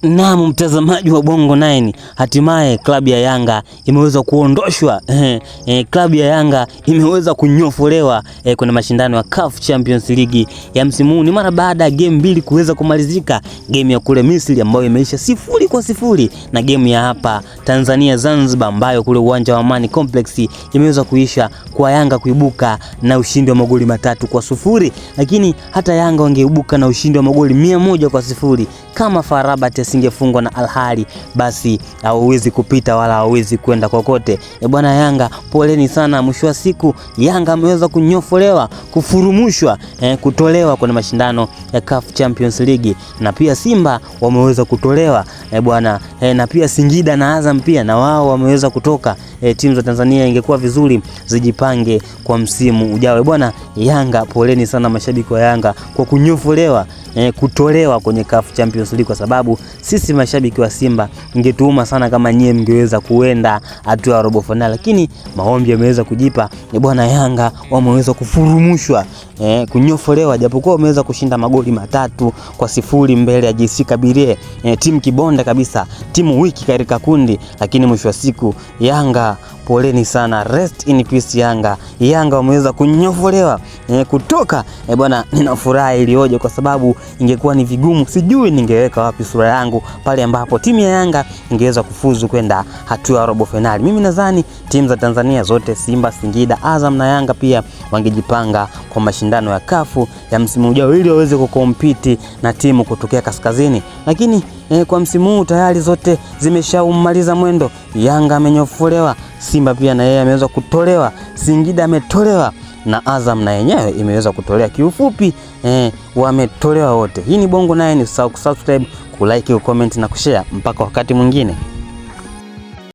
Naam, mtazamaji wa Bongo 9, hatimaye klabu ya Yanga imeweza kuondoshwa. Klabu ya Yanga imeweza kunyofolewa kwenye mashindano ya CAF Champions League ya msimu huu. Ni mara baada ya game mbili kuweza kumalizika, game ya kule Misri ambayo imeisha 0-0 na game ya hapa Tanzania Zanzibar ambayo kule uwanja wa Amani Complex imeweza kuisha kwa Yanga kuibuka na ushindi wa magoli 3-0. Lakini hata Yanga wangeibuka na ushindi wa magoli 100-0 kama FAR Rabat asingefungwa na Al Ahly, basi hawezi kupita wala hawezi kwenda kokote. Bwana Yanga, poleni sana. Mwisho wa siku Yanga ameweza kunyofolewa, kufurumushwa, kutolewa kwenye mashindano ya CAF Champions League, na pia Simba wameweza kutolewa bwana, na pia Singida na Azam pia na wao wameweza kutoka. Timu za Tanzania ingekuwa vizuri zijipange kwa msimu ujao. Bwana Yanga, poleni sana mashabiki wa Yanga kwa kunyofolewa, kutolewa kwenye CAF Champions League, kwa sababu sisi mashabiki wa Simba ingetuuma sana kama nyie mngeweza kuenda hatua ya robo finali, lakini maombi yameweza kujipa. Bwana Yanga wameweza kufurumushwa, kunyofolewa, japokuwa wameweza kushinda magoli 3-0 mbele ya JC Kabylie, timu kibonda kabisa, timu wiki katika kundi, lakini mwisho wa siku Yanga, poleni sana, rest in peace Yanga. Yanga wameweza kunyofolewa, kutoka. Bwana, ninafurahi ilioje, kwa sababu ingekuwa ni vigumu, sijui ningeweka wapi sura yangu pale ambapo timu ya Yanga ingeweza kufuzu kwenda hatua ya robo finali. Mimi nadhani timu za Tanzania zote, Simba, Singida, Azam na Yanga pia wangejipanga kwa mashindano ya CAF ya msimu ujao ili waweze kukompiti na timu kutokea kaskazini, lakini kwa msimu huu tayari zote zimeshaumaliza mwendo. Yanga amenyofolewa, Simba pia na yeye ameweza kutolewa, Singida ametolewa na Azam na yenyewe imeweza kutolewa. Kiufupi wametolewa wote. Hii ni Bongo 9, usisahau kusubscribe, kulike, kucomment na kushare. Mpaka wakati mwingine.